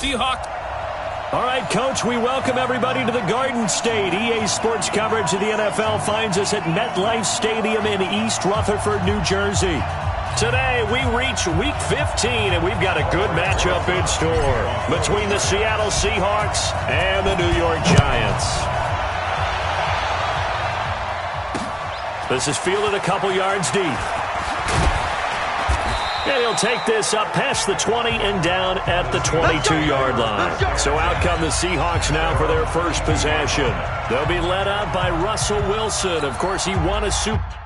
Seahawks. All right, Coach, we welcome everybody to the Garden State. EA Sports coverage of the NFL finds us at MetLife Stadium in East Rutherford, New Jersey. Today, we reach Week 15, and we've got a good matchup in store between the Seattle Seahawks and the New York Giants. This is fielded a couple yards deep. And he'll take this up past the 20 and down at the 22-yard line. So out come the Seahawks now for their first possession. They'll be led out by Russell Wilson. Of course, he won a Super Bowl.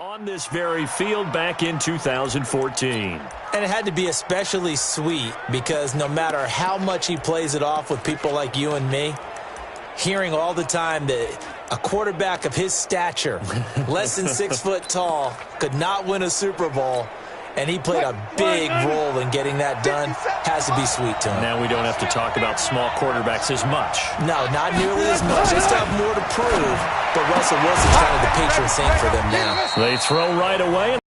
On this very field back in 2014. And it had to be especially sweet because no matter how much he plays it off with people like you and me, hearing all the time that a quarterback of his stature, less than 6 foot tall, could not win a Super Bowl, and he played a big role in getting that done, has to be sweet to him. Now we don't have to talk about small quarterbacks as much. No, not nearly as much. They still have more to prove, but Russell Wilson's kind of the patron saint for them now. They throw right away.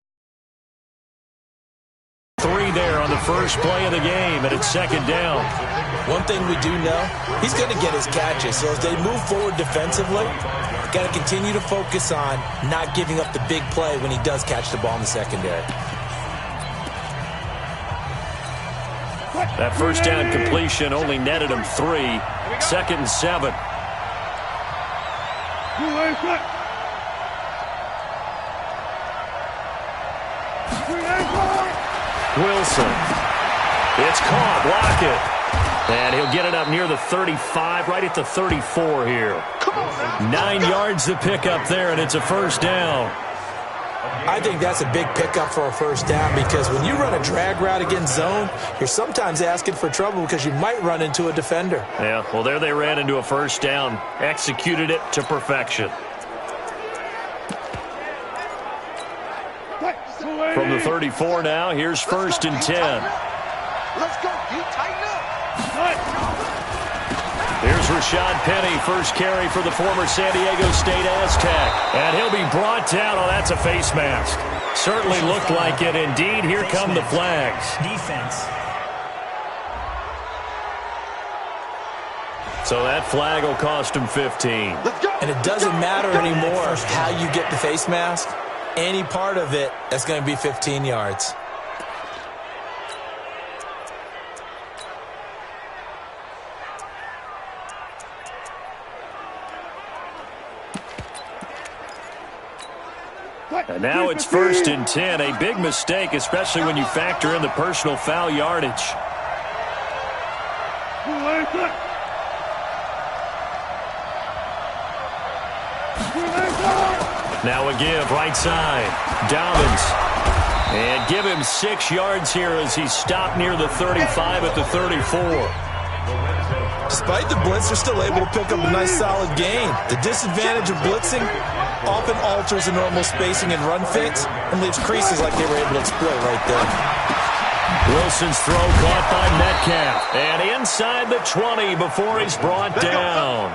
3 there on the first play of the game, and it's second down. One thing we do know, he's going to get his catches. So as they move forward defensively, got to continue to focus on not giving up the big play when he does catch the ball in the secondary. That first down completion only netted him 3. Second and 7. Wilson. It's caught. Block it. And he'll get it up near the 35, right at the 34 here. 9 yards to pick up there, and it's a first down. I think that's a big pickup for a first down because when you run a drag route against zone, you're sometimes asking for trouble because you might run into a defender. Yeah, well, there they ran into a first down. Executed it to perfection. From the 34 now, here's first and 10. Let's go. You tighten up. Here's Rashad Penny, first carry for the former San Diego State Aztec. And he'll be brought down. Oh, that's a face mask. Certainly looked like it. Indeed, here come the flags. Defense. So that flag will cost him 15. And it doesn't matter anymore how you get the face mask. Any part of it, that's going to be 15 yards. And now it's first and 10. A big mistake, especially when you factor in the personal foul yardage. Now a give, right side. Dobbins. And give him 6 yards here as he stopped near the 35 at the 34. Despite the blitz, they're still able to pick up a nice solid gain. The disadvantage of blitzing often alters the normal spacing and run fits and leaves creases like they were able to exploit right there. Wilson's throw caught by Metcalf. And inside the 20 before he's brought down.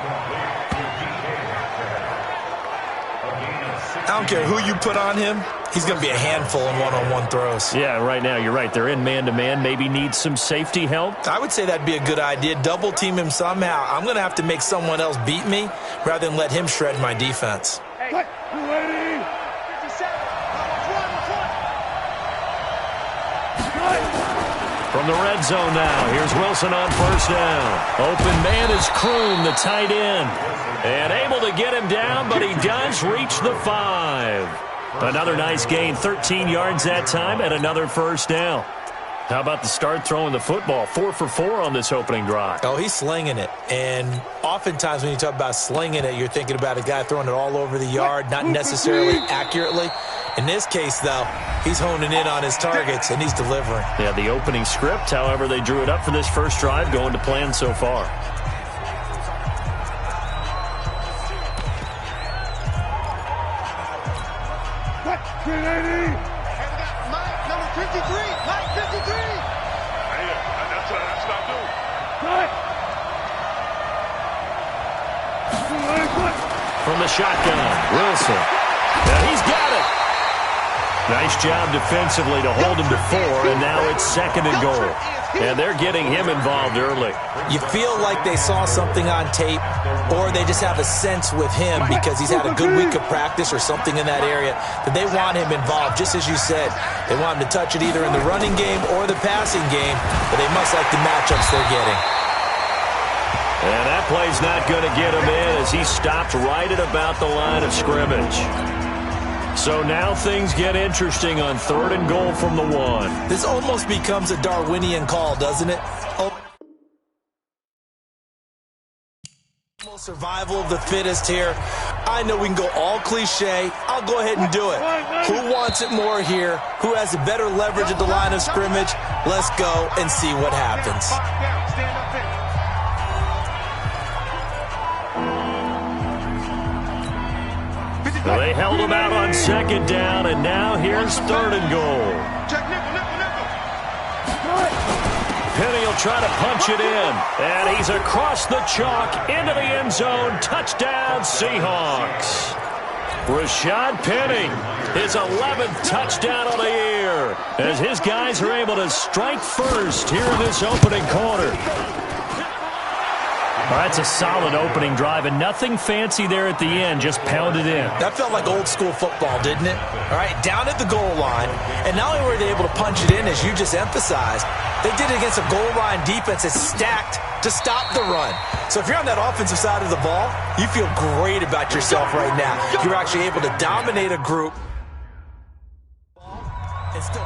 I don't care who you put on him. He's going to be a handful in one-on-one throws. Yeah, right now, you're right. They're in man-to-man. Maybe needs some safety help. I would say that'd be a good idea. Double team him somehow. I'm going to have to make someone else beat me rather than let him shred my defense. From the red zone now, here's Wilson on first down. Open man is Kroom, the tight end. And able to get him down, but he does reach the 5. Another nice gain, 13 yards that time, and another first down. How about the start throwing the football? 4 for 4 on this opening drive. Oh, he's slinging it. And oftentimes when you talk about slinging it, you're thinking about a guy throwing it all over the yard, not necessarily accurately. In this case, though, he's honing in on his targets, and he's delivering. Yeah, the opening script, however, they drew it up for this first drive, going to plan so far. Number 53, Mike 53. Hey, that's what I do. From the shotgun, Wilson. And he's got it. Nice job defensively to hold him to 4, and now it's 2nd and goal. And they're getting him involved early. You feel like they saw something on tape, or they just have a sense with him because he's had a good week of practice or something in that area that they want him involved, just as you said. They want him to touch it either in the running game or the passing game, but they must like the matchups they're getting. And that play's not going to get him in as he stopped right at about the line of scrimmage. So now things get interesting on 3rd and goal from the 1. This almost becomes a Darwinian call, doesn't it? Survival of the fittest here. I know we can go all cliche. I'll go ahead and do it. Who wants it more here? Who has a better leverage at the line of scrimmage? Let's go and see what happens. Well, they held him out on 2nd down, and now here's 3rd and goal. Penny will try to punch it in, and he's across the chalk into the end zone. Touchdown, Seahawks. Rashad Penny, his 11th touchdown of the year, as his guys are able to strike first here in this opening quarter. All right, it's a solid opening drive, and nothing fancy there at the end, just pounded in. That felt like old school football, didn't it? All right, down at the goal line, and not only were they able to punch it in, as you just emphasized, they did it against a goal line defense that's stacked to stop the run. So if you're on that offensive side of the ball, you feel great about yourself right now. You're actually able to dominate a group and still...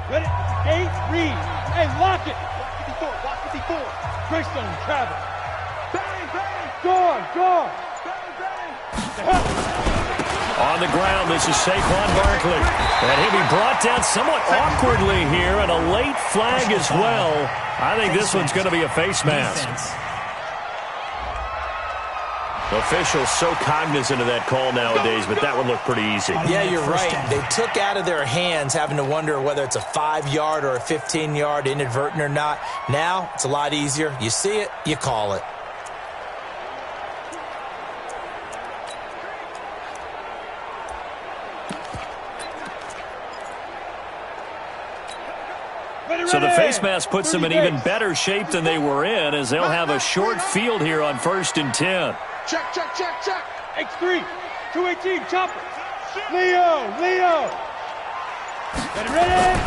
Ready? Reed. Hey, lock it. Block 54. Greystone, travel. Bang, bang. Gone. Bang, bang. On the ground, this is Saquon Barkley. And he'll be brought down somewhat awkwardly here, and a late flag as well. I think this one's going to be a face mask. Officials so cognizant of that call nowadays, but that one looked pretty easy. Yeah, you're right. They took out of their hands having to wonder whether it's a 5-yard or a 15-yard, inadvertent or not. Now, it's a lot easier. You see it, you call it. So the face mask puts them in even better shape than they were in, as they'll have a short field here on 1st and 10. Check. X3. 218, chopper. Leo. Ready?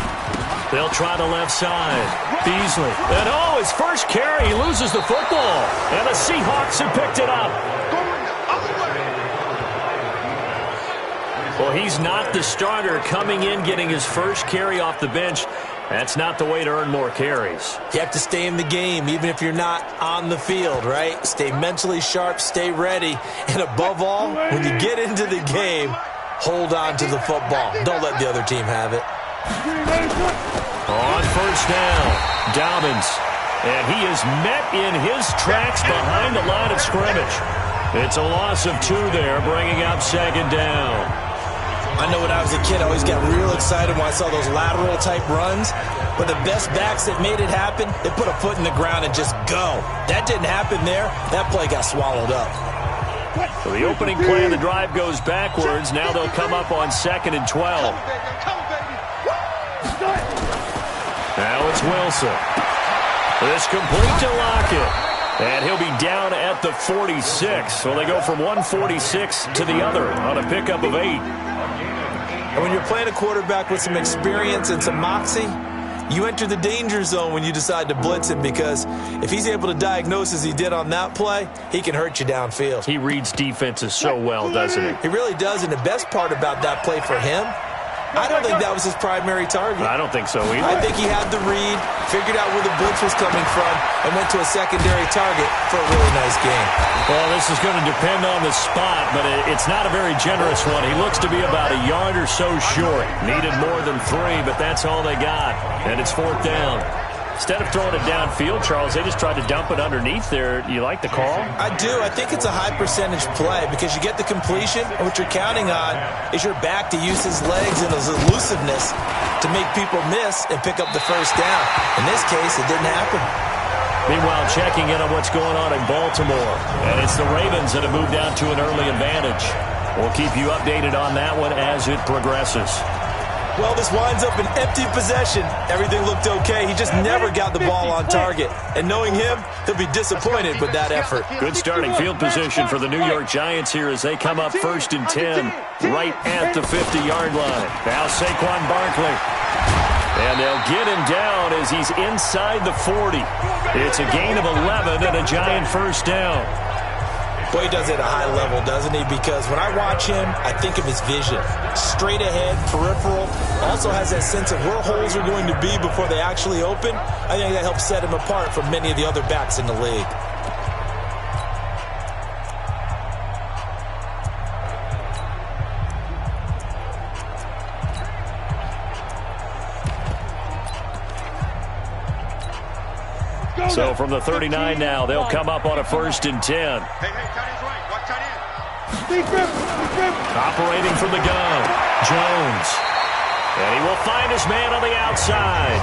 They'll try the left side. Beasley. And his first carry, he loses the football. And the Seahawks have picked it up. Going the other way. Well, he's not the starter coming in, getting his first carry off the bench. That's not the way to earn more carries. You have to stay in the game, even if you're not on the field, right? Stay mentally sharp, stay ready. And above all, when you get into the game, hold on to the football. Don't let the other team have it. On 1st down, Dobbins. And he is met in his tracks behind the line of scrimmage. It's a loss of 2 there, bringing up 2nd down. I know when I was a kid, I always got real excited when I saw those lateral-type runs. But the best backs that made it happen, they put a foot in the ground and just go. That didn't happen there. That play got swallowed up. So the opening play of the drive goes backwards. Now they'll come up on 2nd and 12. Now it's Wilson. This complete to Lockett. And he'll be down at the 46. So they go from 146 to the other on a pickup of 8. And when you're playing a quarterback with some experience and some moxie, you enter the danger zone when you decide to blitz him, because if he's able to diagnose as he did on that play, he can hurt you downfield. He reads defenses so well, doesn't he? He really does, and the best part about that play for him, I don't think that was his primary target. I don't think so either. I think he had the read, figured out where the blitz was coming from, and went to a secondary target for a really nice game. Well, this is going to depend on the spot, but it's not a very generous one. He looks to be about a yard or so short. Needed more than 3, but that's all they got. And it's 4th down. Instead of throwing it downfield, Charles, they just tried to dump it underneath there. You like the call? I do. I think it's a high percentage play because you get the completion, and what you're counting on is your back to use his legs and his elusiveness to make people miss and pick up the first down. In this case, it didn't happen. Meanwhile, checking in on what's going on in Baltimore. And it's the Ravens that have moved out to an early advantage. We'll keep you updated on that one as it progresses. Well, this winds up an empty possession. Everything looked okay. He just never got the ball on target. And knowing him, he'll be disappointed with that effort. Good starting field position for the New York Giants here as they come up 1st and 10 right at the 50-yard line. Now Saquon Barkley. And they'll get him down as he's inside the 40. It's a gain of 11 and a Giant first down. Boy, he does it at a high level, doesn't he? Because when I watch him, I think of his vision. Straight ahead, peripheral. Also has that sense of where holes are going to be before they actually open. I think that helps set him apart from many of the other backs in the league. So from the 39 now, they'll come up on a 1st and 10. Hey, tight end's right. Watch tight end. Big grip. Operating from the gun, Jones. And he will find his man on the outside.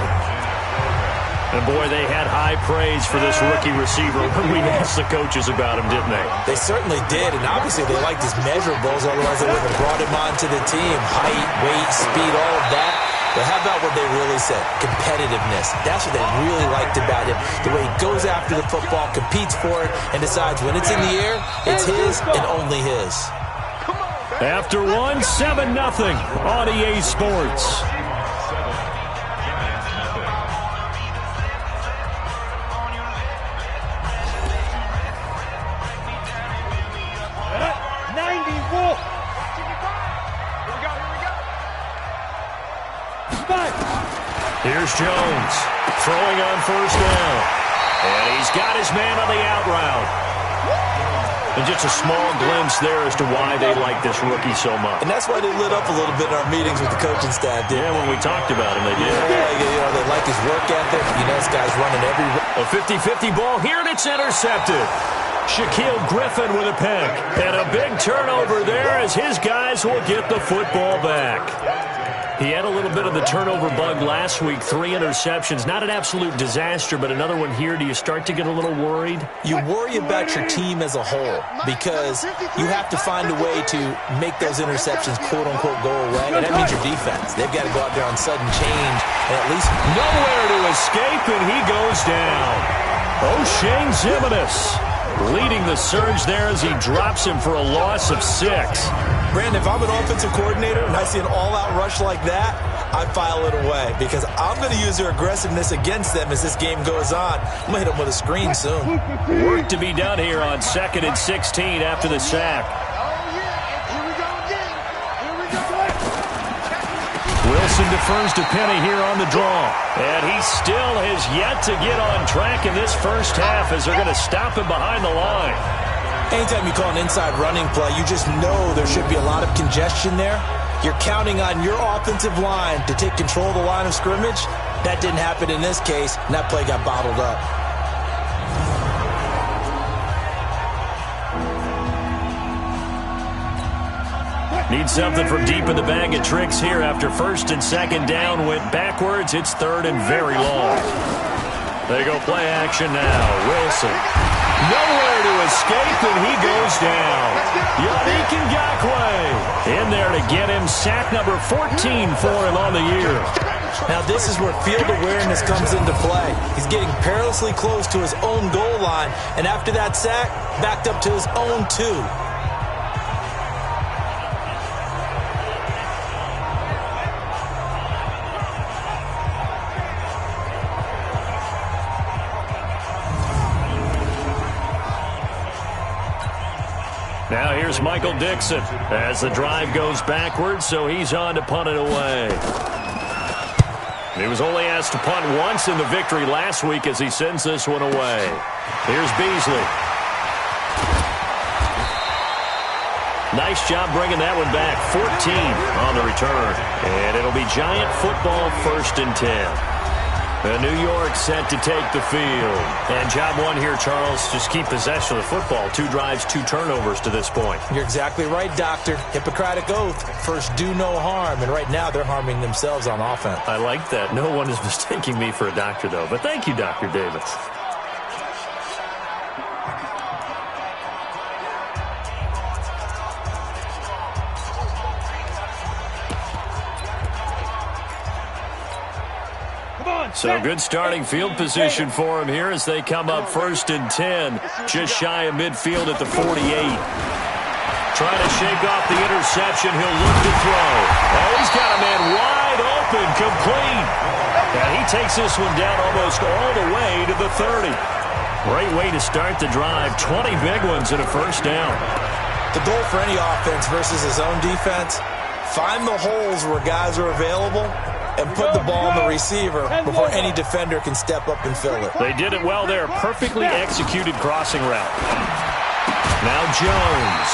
And boy, they had high praise for this rookie receiver when we asked the coaches about him, didn't they? They certainly did, and obviously they liked his measurables, otherwise they would have brought him onto the team. Height, weight, speed, all of that. But how about what they really said? Competitiveness. That's what they really liked about him. The way he goes after the football, competes for it, and decides when it's in the air, it's his and only his. After one, 7-0 on EA Sports. Here's Jones throwing on 1st down. And he's got his man on the out route. And just a small glimpse there as to why they like this rookie so much. And that's why they lit up a little bit in our meetings with the coaching staff, didn't they? Yeah, when we talked about him, they did. Yeah, they like his work ethic. You know, this guy's running every... A 50-50 ball here, and it's intercepted. Shaquille Griffin with a pick. And a big turnover there as his guys will get the football back. He had a little bit of the turnover bug last week, 3 interceptions. Not an absolute disaster, but another one here. Do you start to get a little worried? You worry about your team as a whole because you have to find a way to make those interceptions, quote-unquote, go away. And that means your defense. They've got to go out there on sudden change and at least... Nowhere to escape, and he goes down. O'Shane Zimenez leading the surge there as he drops him for a loss of 6. Brandon, if I'm an offensive coordinator and I see an all-out rush like that, I file it away because I'm going to use their aggressiveness against them as this game goes on. I'm going to hit them with a screen soon. Work to be done here on 2nd and 16 after the sack. Wilson defers to Penny here on the draw. And he still has yet to get on track in this first half as they're going to stop him behind the line. Anytime you call an inside running play, you just know there should be a lot of congestion there. You're counting on your offensive line to take control of the line of scrimmage. That didn't happen in this case, and that play got bottled up. Need something from deep in the bag of tricks here after 1st and 2nd down went backwards. It's 3rd and very long. They go play action now. Wilson. Nowhere to escape, and he goes down. Yannick Ngakoue in there to get him. Sack number 14 for him on the year. Now this is where field awareness comes into play. He's getting perilously close to his own goal line, and after that sack, backed up to his own 2. is Michael Dixon as the drive goes backwards, so he's on to punt it away. He was only asked to punt once in the victory last week as he sends this one away. Here's Beasley. Nice job bringing that one back. 14 on the return. And it'll be Giant football 1st and 10. New York set to take the field. And job one here, Charles, just keep possession of the football. 2 drives, 2 turnovers to this point. You're exactly right, Doctor. Hippocratic oath. First, do no harm. And right now, they're harming themselves on offense. I like that. No one is mistaking me for a doctor, though. But thank you, Dr. Davis. So good starting field position for him here as they come up 1st and 10, just shy of midfield at the 48. Trying to shake off the interception. He'll look to throw. Oh, he's got a man wide open, complete. And he takes this one down almost all the way to the 30. Great way to start the drive. 20 big ones and a 1st down. The goal for any offense versus his own defense, find the holes where guys are available and put the ball on the receiver before any defender can step up and fill it. They did it well there. Perfectly executed crossing route. Now Jones.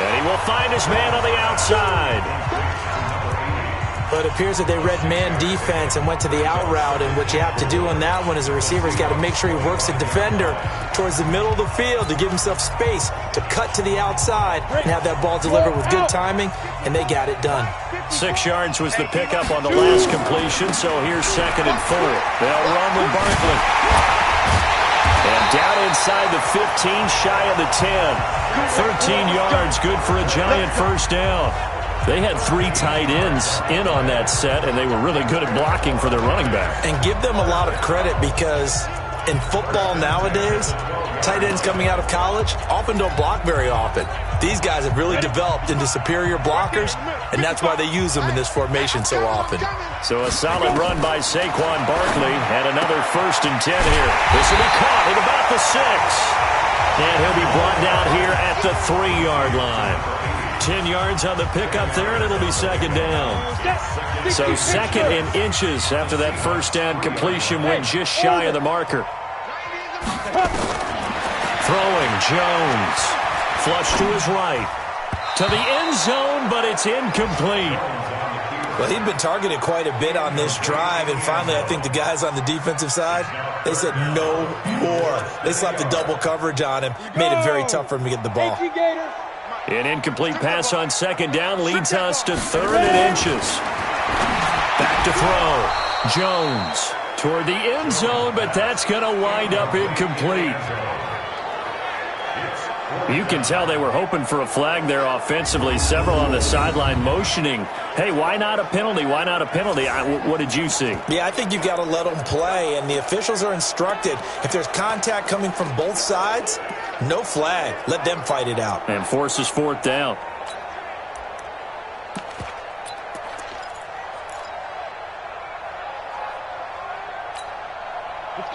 And he will find his man on the outside. But it appears that they read man defense and went to the out route, and what you have to do on that one is the receiver's got to make sure he works the defender towards the middle of the field to give himself space to cut to the outside and have that ball delivered with good timing, and they got it done. 6 yards was the pickup on the last completion, so here's 2nd and 4. They'll run with Barkley. And down inside the 15, shy of the 10. 13 yards, good for a Giant 1st down. They had 3 tight ends in on that set, and they were really good at blocking for their running back. And give them a lot of credit because in football nowadays, tight ends coming out of college often don't block very often. These guys have really developed into superior blockers, and that's why they use them in this formation so often. So a solid run by Saquon Barkley, and another 1st and 10 here. This will be caught at about the 6. And he'll be brought down here at the 3-yard line. 10 yards on the pickup there, and it'll be 2nd down. So 2nd and inches after that 1st down completion went just shy of the marker. Throwing, Jones. Flush to his right. To the end zone, but it's incomplete. Well, he'd been targeted quite a bit on this drive, and finally I think the guys on the defensive side, they said no more. They slapped the double coverage on him, made it very tough for him to get the ball. An incomplete pass on 2nd down leads us to 3rd and inches. Back to throw. Jones toward the end zone, but that's going to wind up incomplete. You can tell they were hoping for a flag there offensively. Several on the sideline motioning, hey, why not a penalty? Why not a penalty? What did you see? Yeah, I think you've got to let them play, and the officials are instructed. If there's contact coming from both sides, no flag. Let them fight it out. And forces 4th down.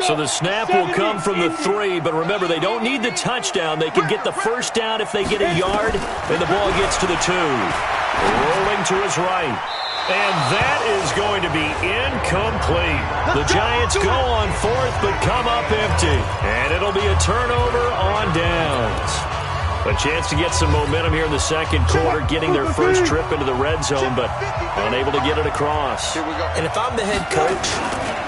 So the snap will come from the 3, but remember, they don't need the touchdown. They can get the 1st down if they get a yard, and the ball gets to the 2. Rolling to his right. And that is going to be incomplete. The Giants go on 4th, but come up empty. And it'll be a turnover on downs. A chance to get some momentum here in the 2nd quarter, getting their 1st trip into the red zone, but unable to get it across. And if I'm the head coach,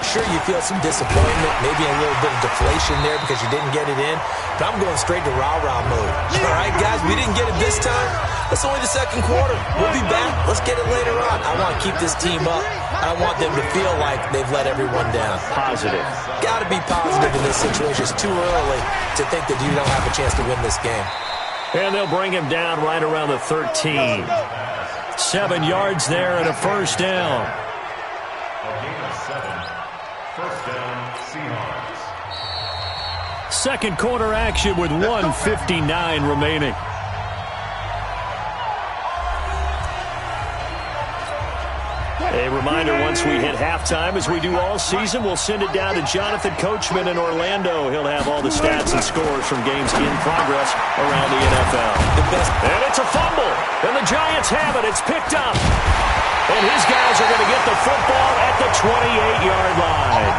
sure, you feel some disappointment, maybe a little bit of deflation there because you didn't get it in, but I'm going straight to rah-rah mode. All right, guys, we didn't get it this time. It's only the 2nd quarter. We'll be back. Let's get it later on. I want to keep this team up. I want them to feel like they've let everyone down. Positive. Got to be positive in this situation. It's too early to think that you don't have a chance to win this game. And they'll bring him down right around the 13. 7 yards there and a 1st down. First down, Seahawks. 2nd quarter action with 1:59 remaining. A reminder, once we hit halftime, as we do all season, we'll send it down to Jonathan Coachman in Orlando. He'll have all the stats and scores from games in progress around the NFL. And it's a fumble, and the Giants have it. It's picked up. And his guys are going to get the football at the 28-yard line.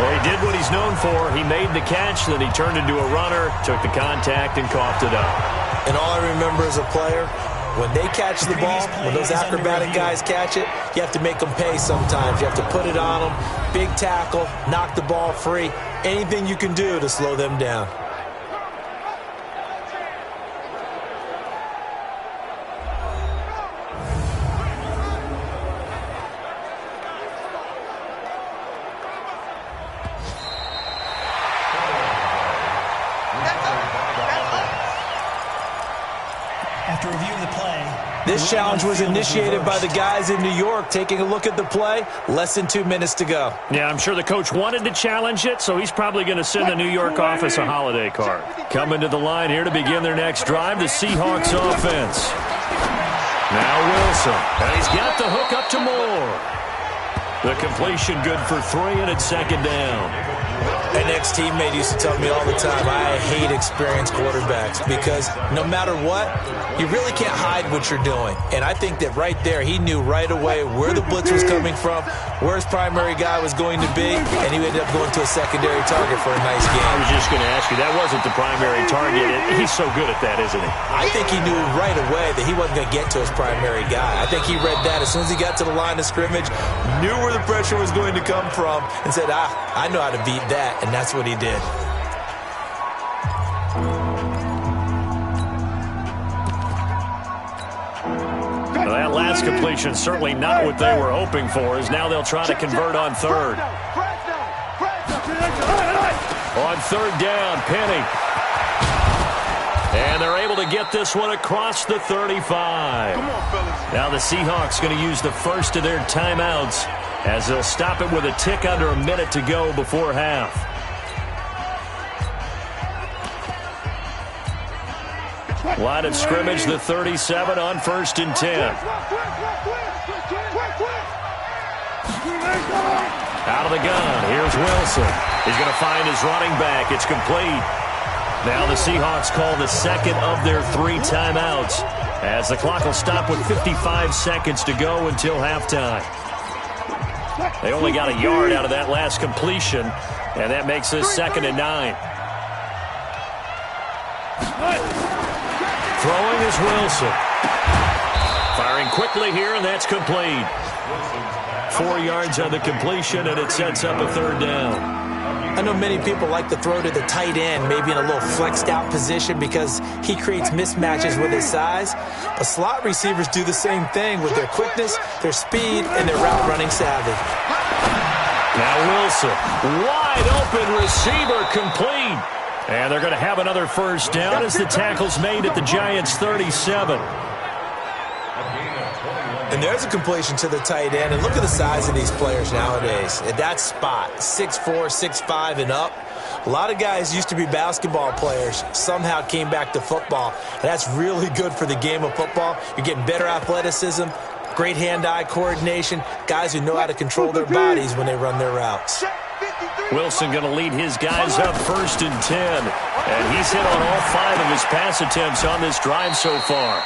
Well, he did what he's known for. He made the catch, then he turned into a runner, took the contact, and coughed it up. And all I remember as a player, when they catch the ball, when those acrobatic guys catch it, you have to make them pay sometimes. You have to put it on them, big tackle, knock the ball free, anything you can do to slow them down. After reviewing the play, this challenge was initiated by the guys in New York. Taking a look at the play, less than 2 minutes to go. Yeah, I'm sure the coach wanted to challenge it, so he's probably going to send the New York office a holiday card. Coming to the line here to begin their next drive, the Seahawks offense. Now Wilson, and he's got the hook up to Moore. The completion good for 3, and it's second down. An ex-teammate used to tell me all the time, I hate experienced quarterbacks because no matter what, you really can't hide what you're doing. And I think that right there, he knew right away where the blitz was coming from, where his primary guy was going to be, and he ended up going to a secondary target for a nice game. I was just going to ask you, that wasn't the primary target. He's so good at that, isn't he? I think he knew right away that he wasn't going to get to his primary guy. I think he read that as soon as he got to the line of scrimmage, knew where the pressure was going to come from, and said, I know how to beat that. And that's what he did. Well, that last completion certainly not what they were hoping for, as now they'll try to convert on third. On third down, Penny. And they're able to get this one across the 35. Now the Seahawks going to use the first of their timeouts, as they'll stop it with a tick under a minute to go before half. Line of scrimmage, the 37 on 1st and 10. Out of the gun, here's Wilson. He's going to find his running back. It's complete. Now the Seahawks call the second of their 3 timeouts, as the clock will stop with 55 seconds to go until halftime. They only got a yard out of that last completion, and that makes this 2nd and 9. Throwing is Wilson. Firing quickly here, and that's complete. 4 yards on the completion, and it sets up a 3rd down. I know many people like to throw to the tight end, maybe in a little flexed out position because he creates mismatches with his size. But slot receivers do the same thing with their quickness, their speed, and their route running savvy. Now Wilson, wide open receiver, complete. And they're going to have another 1st down as the tackle's made at the Giants' 37. And there's a completion to the tight end. And look at the size of these players nowadays. At that spot, 6'4", 6'5", and up. A lot of guys used to be basketball players, somehow came back to football. And that's really good for the game of football. You're getting better athleticism, great hand-eye coordination, guys who know how to control their bodies when they run their routes. Wilson going to lead his guys up 1st and 10. And he's hit on all 5 of his pass attempts on this drive so far.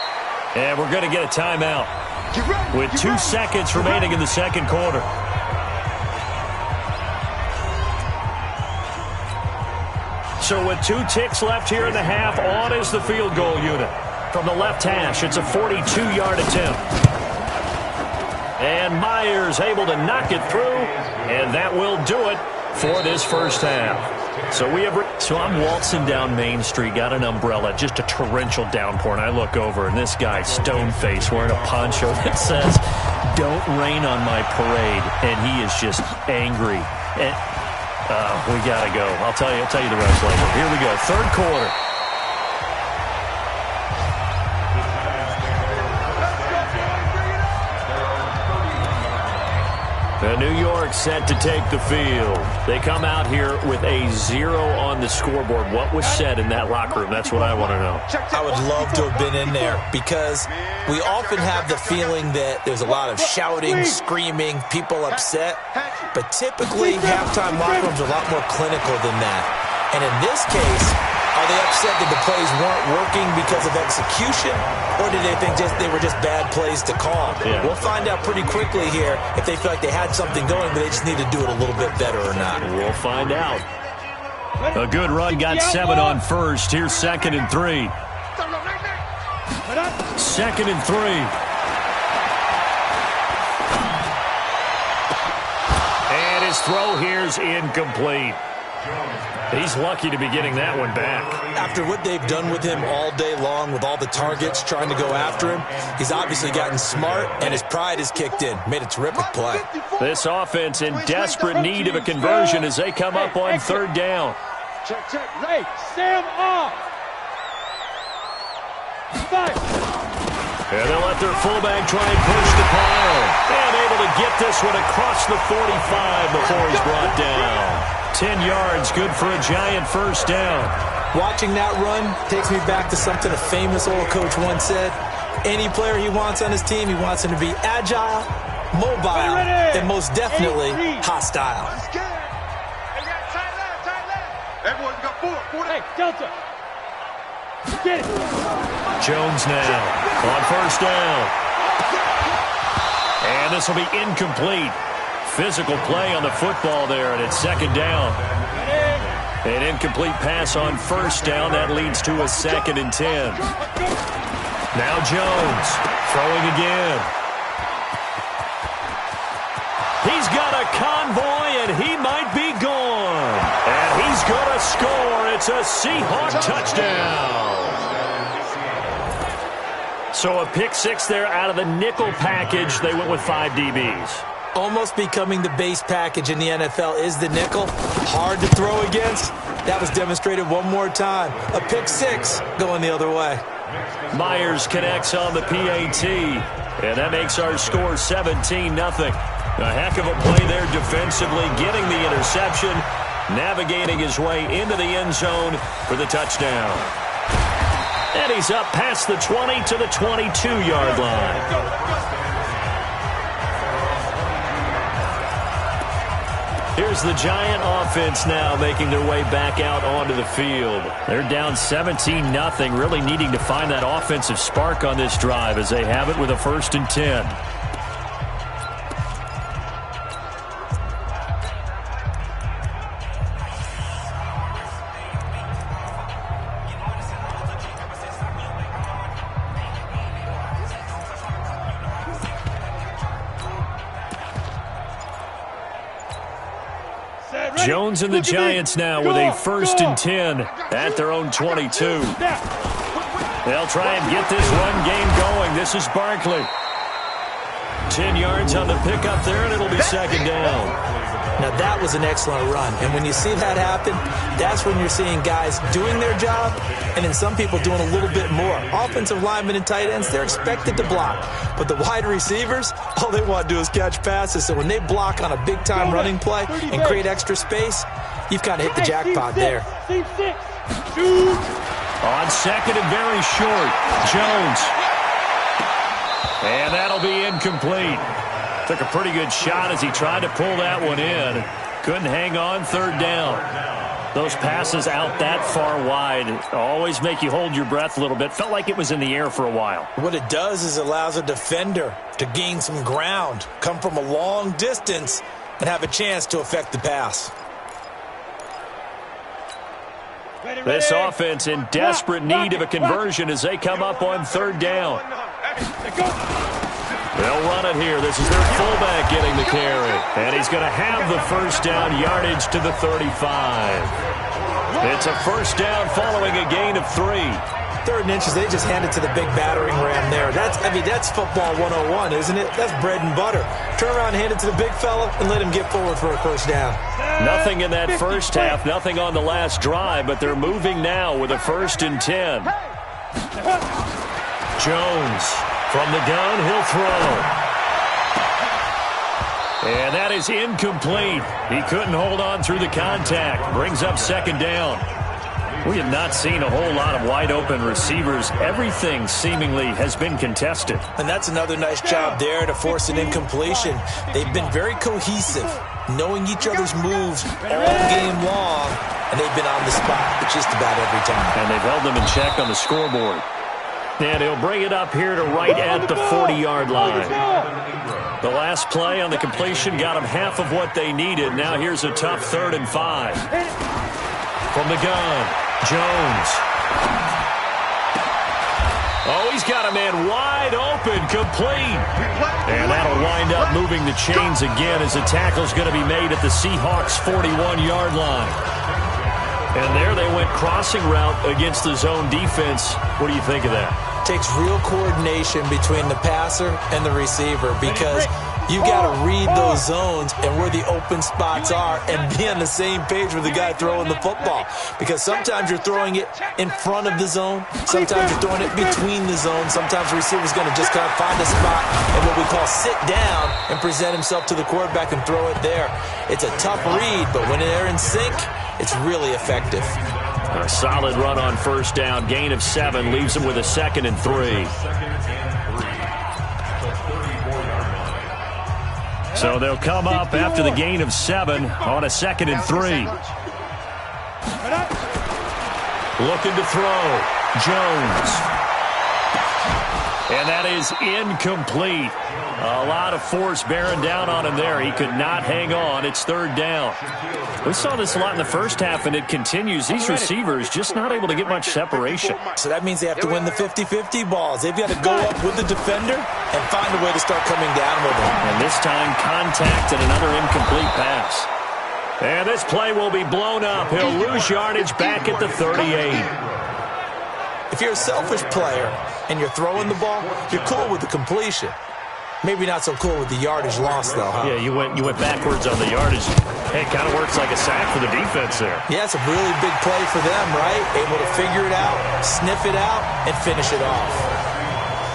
And we're going to get a timeout with 2 seconds remaining in the 2nd quarter. So with 2 ticks left here in the half, on is the field goal unit. From the left hash, it's a 42-yard attempt. And Myers able to knock it through, and that will do it for this 1st half. So I'm waltzing down Main Street, got an umbrella, just a torrential downpour, and I look over, and this guy, stone-faced, wearing a poncho that says, "Don't rain on my parade," and he is just angry. And we gotta go. I'll tell you the rest later. Here we go, 3rd quarter. And New York set to take the field. They come out here with a 0 on the scoreboard. What was said in that locker room? That's what I want to know. I would love to have been in there because we often have the feeling that there's a lot of shouting, screaming, people upset. But typically, halftime locker rooms are a lot more clinical than that. And in this case, are they upset that the plays weren't working because of execution, or did they think they were just bad plays to call? Yeah. We'll find out pretty quickly here if they feel like they had something going, but they just need to do it a little bit better or not. We'll find out. A good run, got 7 on first. Here's 2nd and 3. 2nd and 3. And his throw here's incomplete. He's lucky to be getting that one back. After what they've done with him all day long with all the targets trying to go after him, he's obviously gotten smart, and his pride has kicked in. Made a terrific play. This offense in desperate need of a conversion as they come up on 3rd down. Check. Hey, Sam off. 5. And they'll let their fullback try and push the pile. And able to get this one across the 45 before he's brought down. 10 yards, good for a giant 1st down. Watching that run takes me back to something a famous old coach once said. Any player he wants on his team, he wants him to be agile, mobile, and most definitely hostile. Everyone's got 4. Hey, Delta. Get it. Jones now on 1st down. And this will be incomplete. Physical play on the football there, and it's 2nd down. An incomplete pass on 1st down. That leads to a 2nd and 10. Now Jones throwing again. He's got a convoy, and he might be gone. And he's going to score. It's a Seahawk touchdown. So a pick 6 there out of the nickel package. They went with 5 DBs. Almost becoming the base package in the NFL is the nickel. Hard to throw against. That was demonstrated one more time. A pick 6 going the other way. Myers connects on the PAT, and that makes our score 17-0. A heck of a play there defensively, getting the interception, navigating his way into the end zone for the touchdown. And he's up past the 20 to the 22-yard line. Here's the Giant offense now making their way back out onto the field. They're down 17-0, really needing to find that offensive spark on this drive as they have it with a 1st and 10. Jones and the Giants now with a 1st and 10 at their own 22. They'll try and get this run game going. This is Barkley. 10 yards on the pickup there, and it'll be 2nd down. Now, that was an excellent run. And when you see that happen, that's when you're seeing guys doing their job and then some people doing a little bit more. Offensive linemen and tight ends, they're expected to block. But the wide receivers, all they want to do is catch passes. So when they block on a big-time running play and create extra space, you've kind of hit the jackpot there. On 2nd and very short, Jones. And that'll be incomplete. Took a pretty good shot as he tried to pull that one in. Couldn't hang on 3rd down. Those passes out that far wide always make you hold your breath a little bit. Felt like it was in the air for a while. What it does is it allows a defender to gain some ground, come from a long distance, and have a chance to affect the pass. This offense in desperate need of a conversion as they come up on 3rd down. They'll run it here. This is their fullback getting the carry. And he's going to have the 1st down, yardage to the 35. It's a 1st down following a gain of 3. 3rd and inches, they just hand it to the big battering ram there. That's football 101, isn't it? That's bread and butter. Turn around, hand it to the big fella, and let him get forward for a 1st down. Nothing in that first half, nothing on the last drive, but they're moving now with a 1st and 10. Jones from the gun, he'll throw. And that is incomplete. He couldn't hold on through the contact. Brings up second down. We have not seen a whole lot of wide-open receivers. Everything seemingly has been contested. And that's another nice job there to force an incompletion. They've been very cohesive, knowing each other's moves all game long, and they've been on the spot just about every time. And they've held them in check on the scoreboard. And he'll bring it up here to right at the 40-yard line. The last play on the completion got them half of what they needed. Now here's a tough 3rd and 5. From the gun, Jones. Oh, he's got a man wide open, complete. And that'll wind up moving the chains again as the tackle's going to be made at the Seahawks' 41-yard line. And there they went crossing route against the zone defense. What do you think of that? Takes real coordination between the passer and the receiver because you got to read those zones and where the open spots are and be on the same page with the guy throwing the football. Because sometimes you're throwing it in front of the zone. Sometimes you're throwing it between the zones. Sometimes the receiver's going to just kind of find a spot and what we call sit down and present himself to the quarterback and throw it there. It's a tough read, but when they're in sync, it's really effective. A solid run on first down. Gain of 7 leaves him with a 2nd and 3. So they'll come up after the gain of 7 on a 2nd and 3. Looking to throw. Jones. And that is incomplete. A lot of force bearing down on him there. He could not hang on. It's 3rd down. We saw this a lot in the first half, and it continues. These receivers just not able to get much separation. So that means they have to win the 50-50 balls. They've got to go up with the defender and find a way to start coming down with him. And this time, contact and another incomplete pass. And this play will be blown up. He'll lose yardage back at the 38. If you're a selfish player and you're throwing the ball, you're cool with the completion. Maybe not so cool with the yardage loss, though, huh? Yeah, you went backwards on the yardage. Hey, it kind of works like a sack for the defense there. Yeah, it's a really big play for them, right? Able to figure it out, sniff it out, and finish it off.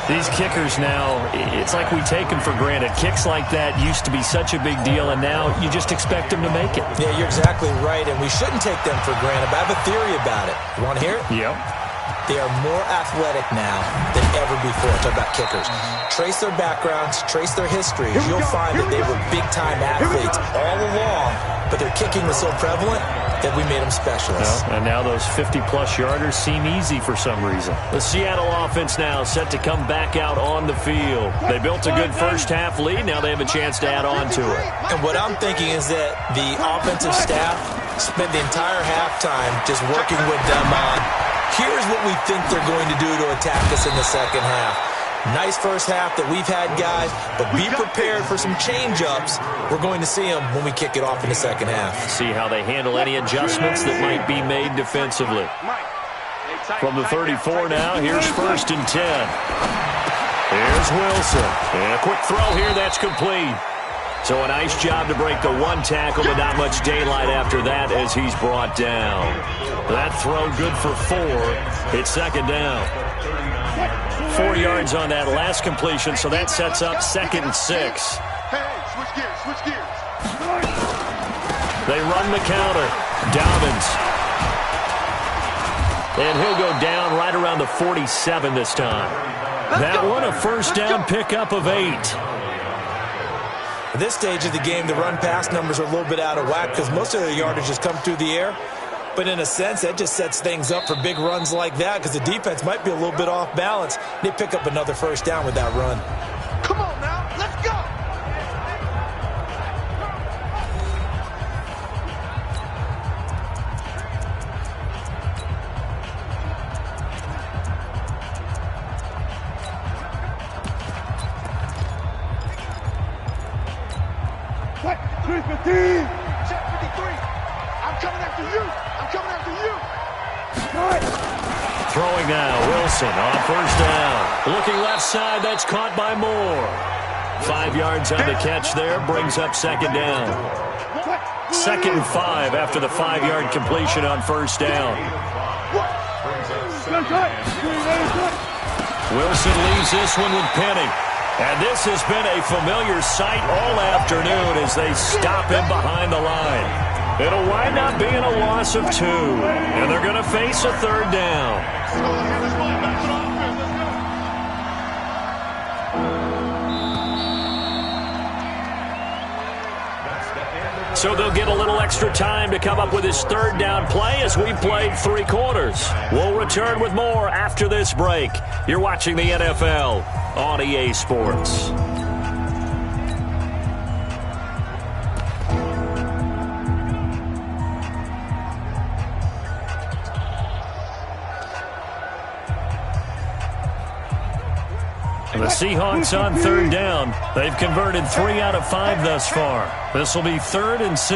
These kickers now, it's like we take them for granted. Kicks like that used to be such a big deal, and now you just expect them to make it. Yeah, you're exactly right, and we shouldn't take them for granted, but I have a theory about it. You want to hear it? Yep. They are more athletic now than ever before. Talk about kickers. Trace their backgrounds, trace their histories. You'll find that they were big-time athletes all along, but their kicking was so prevalent that we made them specialists. Well, and now those 50-plus yarders seem easy for some reason. The Seattle offense now set to come back out on the field. They built a good first-half lead. Now they have a chance to add on to it. And what I'm thinking is that the offensive staff spent the entire halftime just working with them on, here's what we think they're going to do to attack us in the second half. Nice first half that we've had, guys, but be prepared for some change-ups. We're going to see them when we kick it off in the second half. See how they handle any adjustments that might be made defensively. From the 34 now, here's 1st and 10. Here's Wilson. And a quick throw here, that's complete. So a nice job to break the one tackle, but not much daylight after that as he's brought down. That throw good for 4. It's 2nd down. 4 yards on that last completion, so that sets up 2nd and 6. Hey, switch gears. They run the counter. Dobbins. And he'll go down right around the 47 this time. That one a first down pickup of 8. At this stage of the game, the run-pass numbers are a little bit out of whack because most of the yardage has come through the air. But in a sense, that just sets things up for big runs like that because the defense might be a little bit off balance. They pick up another first down with that run. Come on now, let's go. What? 315! Check 53. I'm coming after you. Throwing now, Wilson on first down. Looking left side, that's caught by Moore. 5 yards on the catch there, brings up 2nd down. 2nd and 5 after the 5-yard completion on first down. Wilson leaves this one with Penny. And this has been a familiar sight all afternoon as they stop him behind the line. It'll wind up being a loss of 2, and they're going to face a third down. So they'll get a little extra time to come up with his third down play as we played 3 quarters. We'll return with more after this break. You're watching the NFL on EA Sports. The Seahawks on third down. They've converted 3 out of 5 thus far. This will be 3rd and 6. From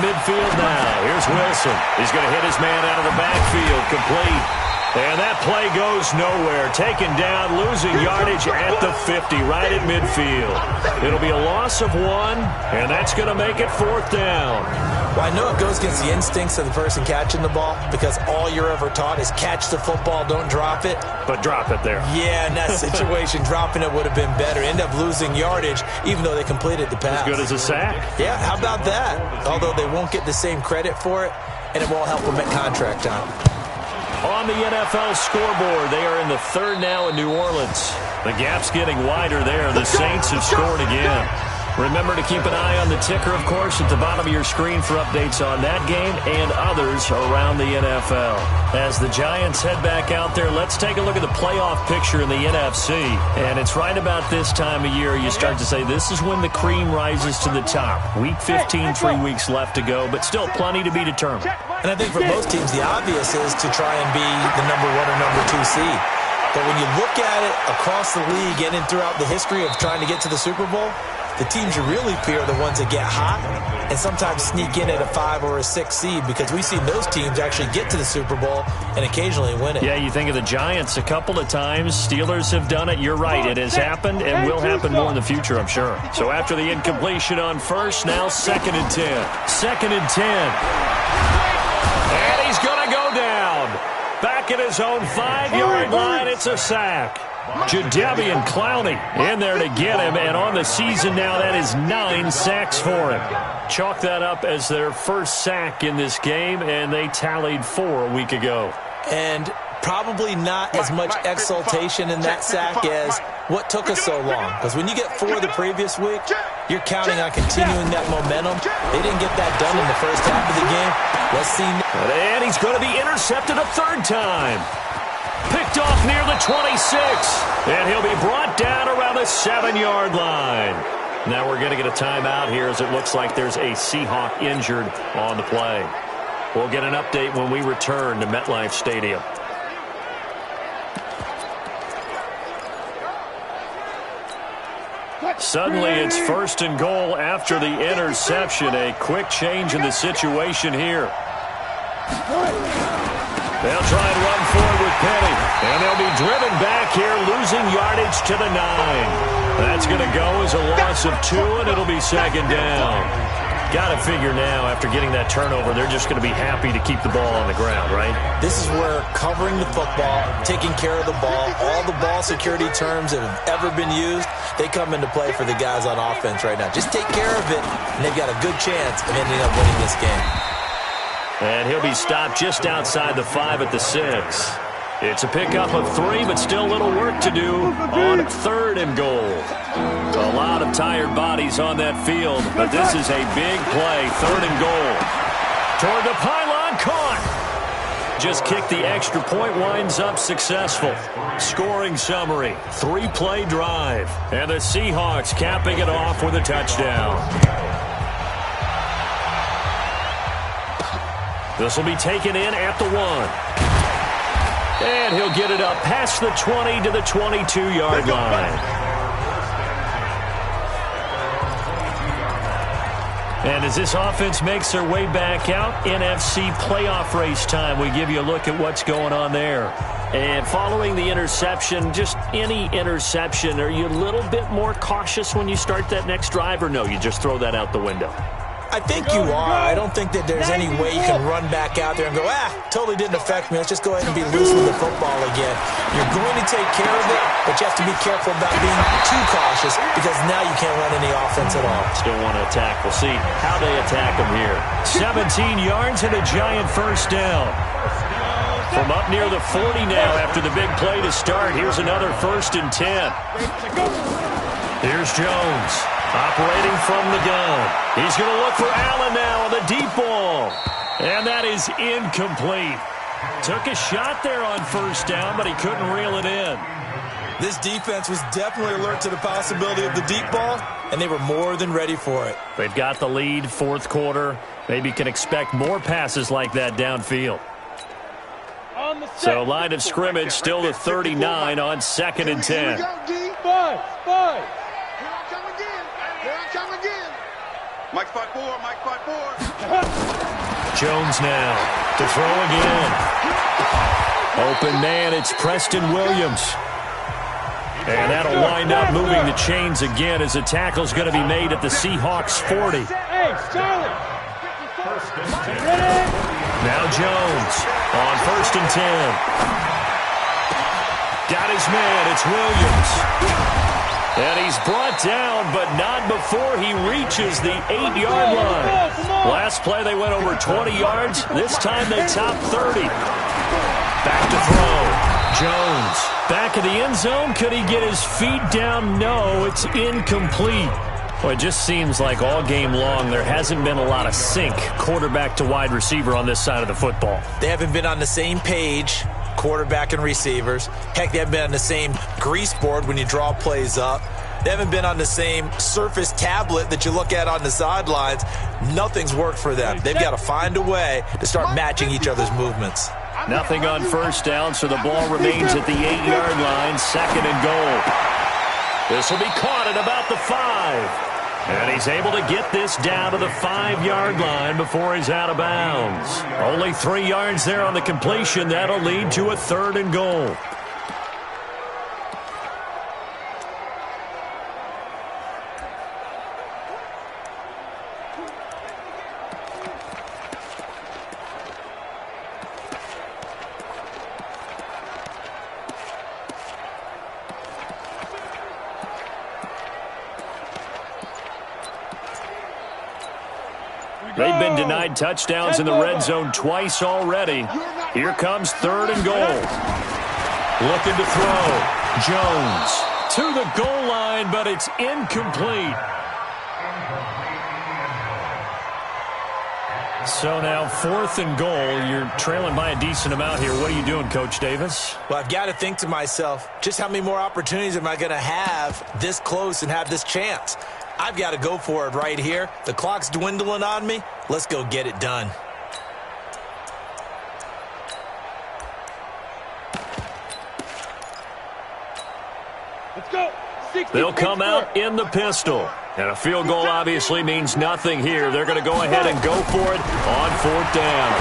midfield now, here's Wilson. He's going to hit his man out of the backfield, complete. And that play goes nowhere. Taken down, losing yardage at the 50, right at midfield. It'll be a loss of 1, and that's going to make it 4th down. Well, I know it goes against the instincts of the person catching the ball because all you're ever taught is catch the football, don't drop it. But drop it there. Yeah, in that situation, dropping it would have been better. End up losing yardage, even though they completed the pass. As good as a sack. Yeah, how about that? Although they won't get the same credit for it, and it won't help them at contract time. On the NFL scoreboard, they are in the 3rd now in New Orleans. The gap's getting wider there. The Saints have scored again. Remember to keep an eye on the ticker, of course, at the bottom of your screen for updates on that game and others around the NFL. As the Giants head back out there, let's take a look at the playoff picture in the NFC. And it's right about this time of year you start to say this is when the cream rises to the top. Week 15, 3 weeks left to go, but still plenty to be determined. And I think for most teams, the obvious is to try and be the number 1 or number 2 seed. But when you look at it across the league and throughout the history of trying to get to the Super Bowl, the teams you really fear are the ones that get hot and sometimes sneak in at a 5 or a 6 seed because we've seen those teams actually get to the Super Bowl and occasionally win it. Yeah, you think of the Giants a couple of times. Steelers have done it. You're right. It has happened and will happen more in the future, I'm sure. So after the incompletion on first, now 2nd and 10. 2nd and 10. And he's going to go down. Back at his own 5-yard line, it's a sack. Jadeveon Clowney in there to get him, and on the season now, that is 9 sacks for him. Chalk that up as their first sack in this game, and they tallied 4 a week ago. And probably not as much exultation in that sack as what took us so long. Because when you get 4 the previous week, you're counting on continuing that momentum. They didn't get that done in the first half of the game. Let's see. And he's going to be intercepted a 3rd time. Picked off near the 26. And he'll be brought down around the 7-yard line. Now we're going to get a timeout here as it looks like there's a Seahawk injured on the play. We'll get an update when we return to MetLife Stadium. Suddenly it's 1st and goal after the interception. A quick change in the situation here. They'll try and run forward with Penny. And they'll be driven back here, losing yardage to the 9. That's going to go as a loss of 2, and it'll be 2nd down. Got to figure now, after getting that turnover, they're just going to be happy to keep the ball on the ground, right? This is where covering the football, taking care of the ball, all the ball security terms that have ever been used, they come into play for the guys on offense right now. Just take care of it, and they've got a good chance of ending up winning this game. And he'll be stopped just outside the 5 at the 6. It's a pickup of 3, but still a little work to do on 3rd and goal. A lot of tired bodies on that field, but this is a big play. 3rd and goal. Toward the pylon, caught. Just kicked the extra point, winds up successful. Scoring summary, 3-play drive. And the Seahawks capping it off with a touchdown. This will be taken in at the 1. And he'll get it up past the 20 to the 22-yard line. And as this offense makes their way back out, NFC playoff race time, we give you a look at what's going on there. And following the interception, just any interception, are you a little bit more cautious when you start that next drive, or no, you just throw that out the window? I think you are. I don't think that there's any way you can run back out there and go, totally didn't affect me. Let's just go ahead and be loose with the football again. You're going to take care of it, but you have to be careful about being too cautious because now you can't run any offense at all. Still want to attack. We'll see how they attack them here. 17 yards and a giant first down. From up near the 40 now after the big play to start. Here's another 1st and 10. Here's Jones. Operating from the gun. He's going to look for Allen now on the deep ball. And that is incomplete. Took a shot there on 1st down, but he couldn't reel it in. This defense was definitely alert to the possibility of the deep ball, and they were more than ready for it. They've got the lead, 4th quarter. Maybe can expect more passes like that downfield. So line of scrimmage still the 39 on 2nd and 10. Mike 5-4, Mike 5-4. Jones now to throw again. Open man, it's Preston Williams. And that'll wind up moving the chains again as a tackle's going to be made at the Seahawks 40. Now Jones on 1st and 10. Got his man, it's Williams. And he's brought down, but not before he reaches the 8-yard line. Last play, they went over 20 yards. This time, they topped 30. Back to throw. Jones back in the end zone. Could he get his feet down? No, it's incomplete. Well, it just seems like all game long there hasn't been a lot of sync quarterback to wide receiver on this side of the football. They haven't been on the same page, quarterback and receivers. Heck, they haven't been on the same grease board when you draw plays up. They haven't been on the same Surface tablet that you look at on the sidelines. Nothing's worked for them. They've got to find a way to start matching each other's movements. Nothing on 1st down, so the ball remains at the 8-yard line, 2nd and goal. This will be caught at about the 5. And he's able to get this down to the 5-yard line before he's out of bounds. Only 3 yards there on the completion. That'll lead to a 3rd and goal. They've been denied touchdowns in the red zone twice already. Here comes 3rd and goal. Looking to throw. Jones to the goal line, but it's incomplete. So now 4th and goal. You're trailing by a decent amount here. What are you doing, Coach Davis? Well, I've got to think to myself, just how many more opportunities am I going to have this close and have this chance? I've got to go for it right here. The clock's dwindling on me. Let's go get it done. Let's go. They'll come out in the pistol. And a field goal obviously means nothing here. They're going to go ahead and go for it on 4th down.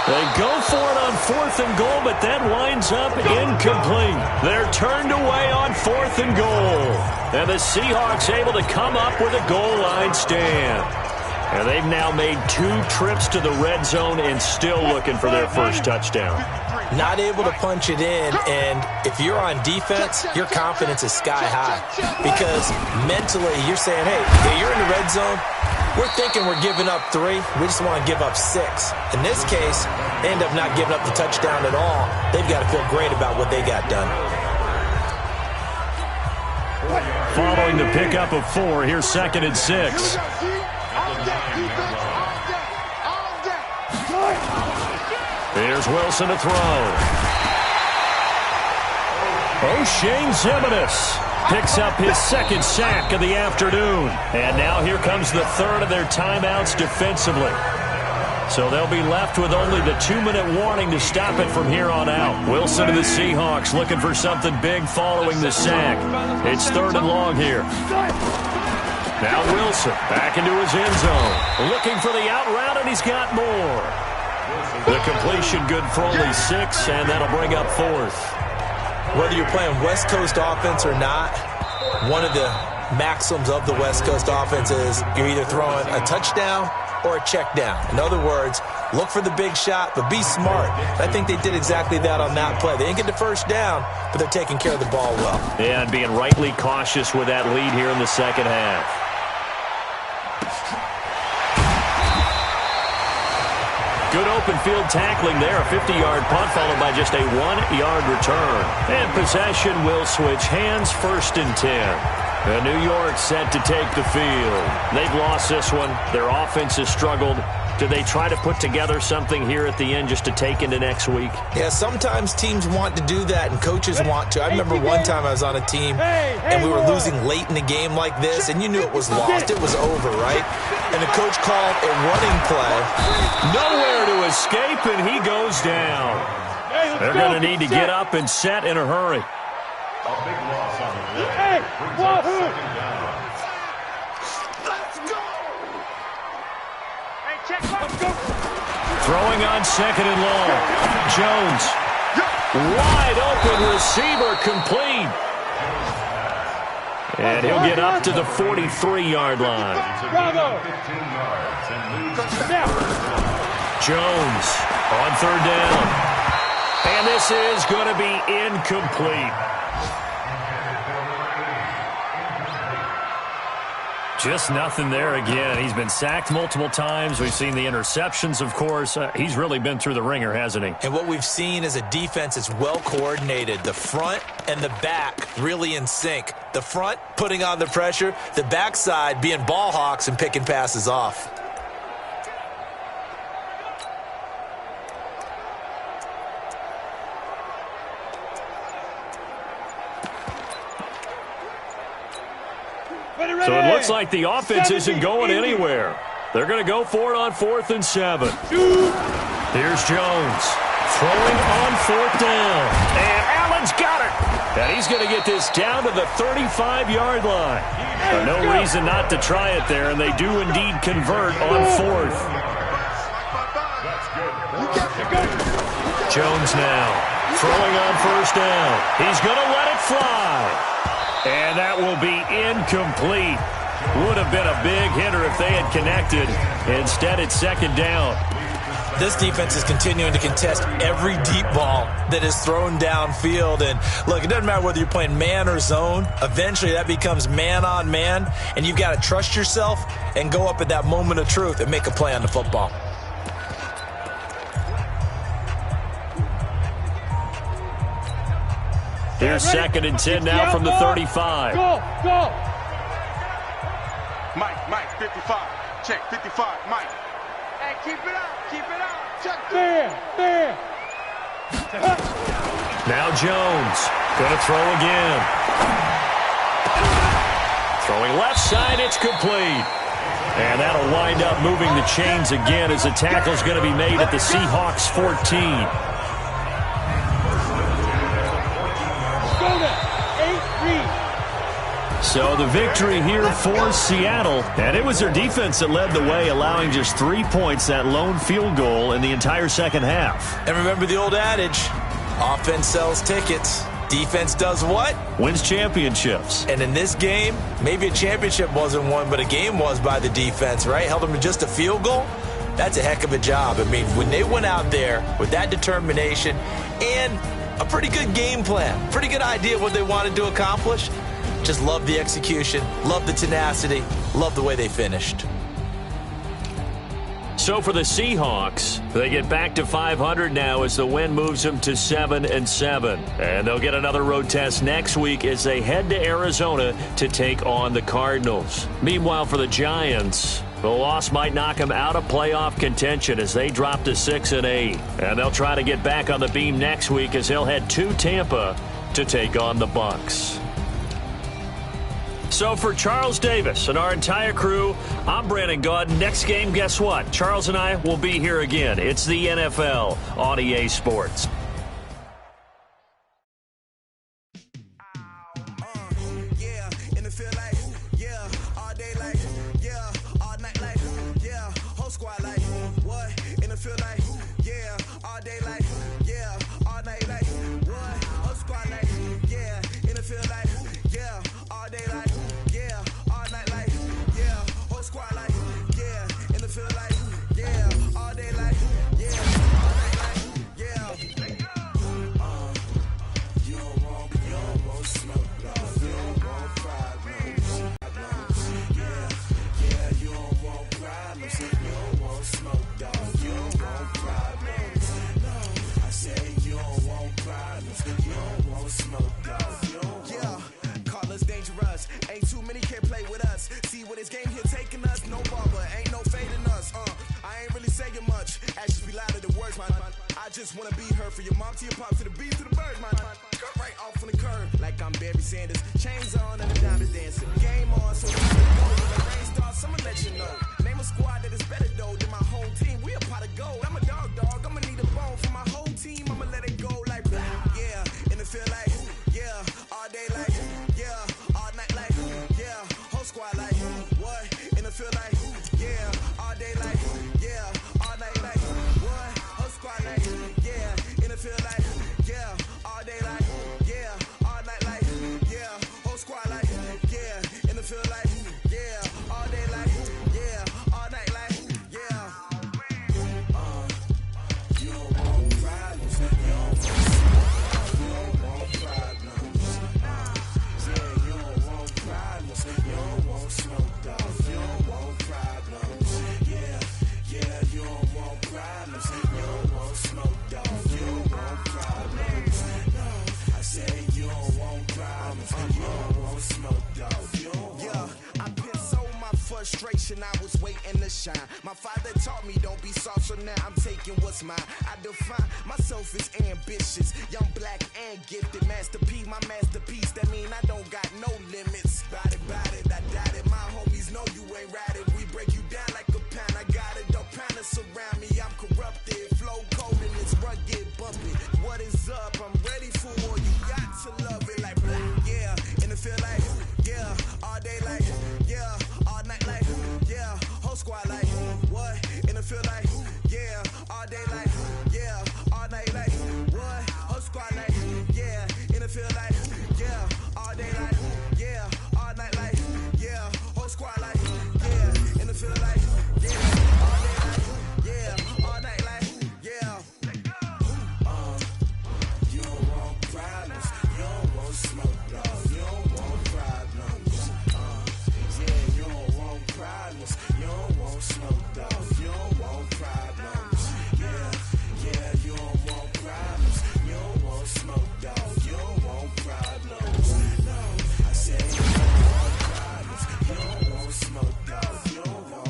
They go for it on 4th and goal, but that winds up incomplete. They're turned away on 4th and goal. And the Seahawks able to come up with a goal line stand. And they've now made 2 trips to the red zone and still looking for their first touchdown. Not able to punch it in, and if you're on defense, your confidence is sky high. Because mentally, you're saying, hey, you're in the red zone. We're thinking we're giving up 3. We just want to give up 6. In this case, they end up not giving up the touchdown at all. They've got to feel great about what they got done. Following the pickup of 4, here's 2nd and 6. Here's Wilson to throw. O'Shane Ximines picks up his 2nd sack of the afternoon. And now here comes the 3rd of their timeouts defensively. So they'll be left with only the 2-minute warning to stop it from here on out. Wilson to the Seahawks looking for something big following the sack. It's 3rd and long here. Now Wilson back into his end zone. Looking for the out route, and he's got more. The completion good for only 6, and that'll bring up 4th. 4th. Whether you're playing West Coast offense or not, one of the maxims of the West Coast offense is you're either throwing a touchdown or a check down. In other words, look for the big shot, but be smart. I think they did exactly that on that play. They didn't get the first down, but they're taking care of the ball well. Yeah, and being rightly cautious with that lead here in the second half. Good open field tackling there. A 50-yard punt followed by just a 1-yard return. And possession will switch hands, 1st and 10. And New York set to take the field. They've lost this one. Their offense has struggled. Do they try to put together something here at the end just to take into next week? Yeah, sometimes teams want to do that and coaches want to. I remember one time I was on a team and we were losing late in the game like this, and you knew it was lost. It was over, right? And the coach called a running play. Nowhere to escape, and he goes down. They're going to need to get up and set in a hurry. A big loss on the play. Brings up 2nd down. Throwing on 2nd and long. Jones. Wide open receiver, complete. And he'll get up to the 43-yard line. Jones on 3rd down. And this is going to be incomplete. Just nothing there again. He's been sacked multiple times. We've seen the interceptions, of course. He's really been through the ringer, hasn't he? And what we've seen is a defense that's well coordinated. The front and the back really in sync. The front putting on the pressure, the backside being ball hawks and picking passes off. So it looks like the offense isn't going anywhere. They're going to go for it on 4th and 7. Here's Jones throwing on 4th down. And Allen's got it. And he's going to get this down to the 35-yard line. No reason not to try it there, and they do indeed convert on 4th. Jones now throwing on 1st down. He's going to let it fly. And that will be incomplete. Would have been a big hitter if they had connected. Instead, it's 2nd down. This defense is continuing to contest every deep ball that is thrown downfield. And, look, it doesn't matter whether you're playing man or zone. Eventually, that becomes man on man. And you've got to trust yourself and go up at that moment of truth and make a play on the football. Here's 2nd and 10 now from the 35. Go. Mike, 55. Check, 55, Mike. Hey, keep it up. Check. There. Now Jones going to throw again. Throwing left side, it's complete. And that'll wind up moving the chains again as the tackle's going to be made at the Seahawks 14. So the victory here for Seattle, and it was their defense that led the way, allowing just 3 points, that lone field goal in the entire second half. And remember the old adage, offense sells tickets. Defense does what? Wins championships. And in this game, maybe a championship wasn't won, but a game was by the defense, right? Held them to just a field goal. That's a heck of a job. I mean, when they went out there with that determination and a pretty good game plan, pretty good idea of what they wanted to accomplish, just love the execution, love the tenacity, love the way they finished. So for the Seahawks, they get back to 500 now as the win moves them to 7-7. And they'll get another road test next week as they head to Arizona to take on the Cardinals. Meanwhile, for the Giants, the loss might knock them out of playoff contention as they drop to 6-8. And they'll try to get back on the beam next week as they'll head to Tampa to take on the Bucs. So for Charles Davis and our entire crew, I'm Brandon Gaudin. Next game, guess what? Charles and I will be here again. It's the NFL on EA Sports. Yeah. where this game here taking us. No barber, ain't no fading us. I ain't really saying much. Actions be louder than words, man. I just wanna be heard from your mom to your pop to the beat to the birds, man. Cut right off on the curb, like I'm Barry Sanders. Chains on and the diamond dancing. Game on, so we gotta go. When the rain starts, I'ma let you know. Name a squad that is better though than my home team. We a pot of gold. I'm a dog. I'ma need a bone for my whole team. I'ma let it go like blah. Yeah, and it feel like yeah, all day like yeah, all night like yeah, whole squad like what? And it feel like yeah, all day like yeah, all night like what? Whole squad like yeah, and it feel like yeah, all day like yeah, all night like yeah, whole squad like yeah, and it feel like yeah, all day like yeah, all night like yeah. You don't want problems, you don't want problems. Yeah, you don't want problems, you don't want smoke dog, you don't want problems. Yeah, you don't want problems, you don't want smoke dog, you don't want problems. No, I said you don't want problems, you don't want smoke dog, you don't want. Yeah, I've been so my frustration, I was waiting to shine. My father taught me don't be soft, so now I'm taking what's mine. I define myself as ambitious, young, black, and gifted. Master P, my masterpiece. That mean I don't got no limits. Bout it, I doubt it. My homies know you ain't ratted. We break you down like a pound. I got it, don't pound to surround me. I'm corrupted, flow cold and it's rugged, bumping. What is up? I'm ready for war. You got to love it like blah. Yeah, and it feel like yeah, all day like yeah, all night like yeah, whole squad like what? And it feel like yeah, all day like yeah, all night like what? Whole squad like yeah, and it feel like yeah, all day like yeah, all night like yeah, whole squad like yeah, and it feel like yeah, all day like yeah, all night like yeah. You don't want problems, you don't want smoke, no, you don't want problems. Yeah, you don't want problems, you don't want smoke, dog, you don't want problems. Yeah, you don't want problems, you don't want smoke, dog, you don't want problems. No, I said you don't want problems, you don't want smoke, dog, you don't want.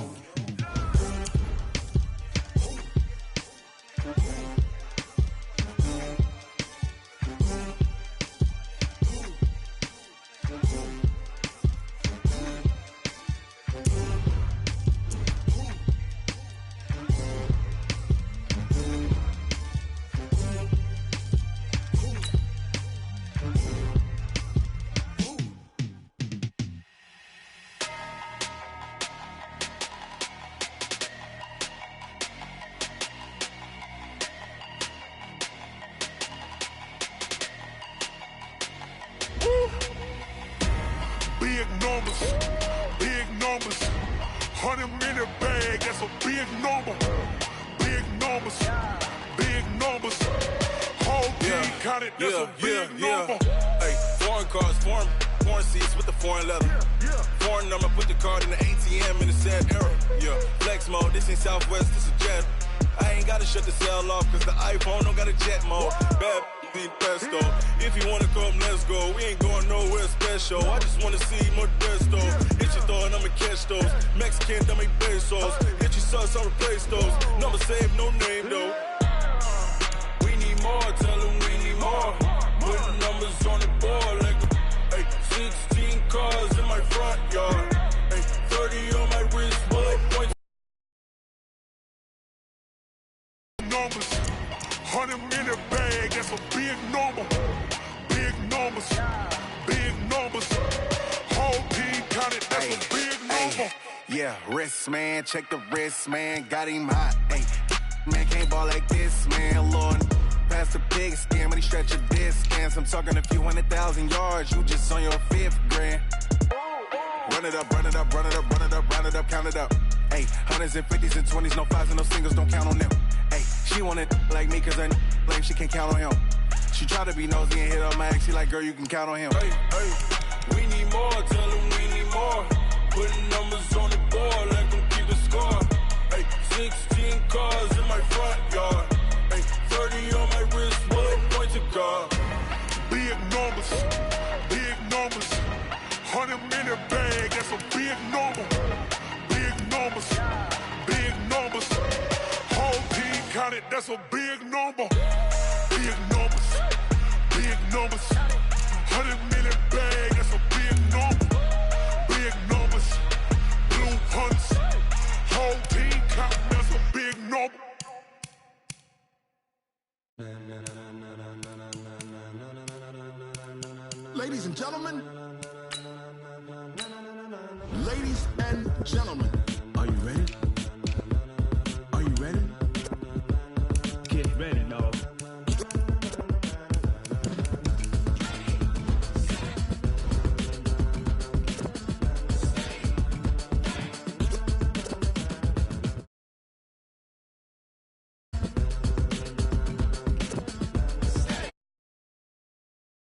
Big numbers, 100-minute bag, that's a big number. Big numbers, whole team counted, that's a big number. Hey, foreign cars, foreign seats with the foreign leather. Foreign number, put the card in the ATM in the sad era. Yeah, flex mode, this ain't Southwest, this a jet. I ain't gotta shut the cell off, cause the iPhone don't got a jet mode. Bad need pesto. If you wanna come, let's go. We ain't going nowhere special. I just wanna see Modesto. Hit your thought, I'ma catch those. Mexican, I make pesos. Hit your sauce, I'll replace those. Number saved, no name though. We need more, tell them we need more. Putting numbers on the board like hey, 16 cars in my front yard. Hey, 30 on my wrist, bullet points. Numbers, 100-minute bag, that's a big number. Big numbers, whole team counted, that's a big number. Yeah, wrist man, check the wrist man, got him hot. Ay, man can't ball like this, man. Lord, past the pig skin, when he stretch a distance. I'm talking a few 100,000 yards, you just on your 5th grand. Run it up, run it up, run it up, run it up, round it up, count it up. Ay, 100s and 50s and 20s, no 5s and no singles, don't count on them. Ay, she want it like me, cause her lame, she can't count on him. She try to be nosy and hit up my ex, she like, girl, you can count on him. Hey, we need more, tell them we need more. Putting numbers on the board, let them keep the score. Hey, 16 cars in my front yard. Hey, 30 on my wrist, bullet points to God. Big numbers, 100-minute bag, that's a big big number. Big numbers. Big numbers. Whole team counted, that's a big number. Big numbers. Big numbers. 100 million bag, that's a big number. Big numbers. Blue hunts. Whole team counting, that's a big number. Ladies and gentlemen, ladies and gentlemen, are you ready? Are you ready? Get ready, no.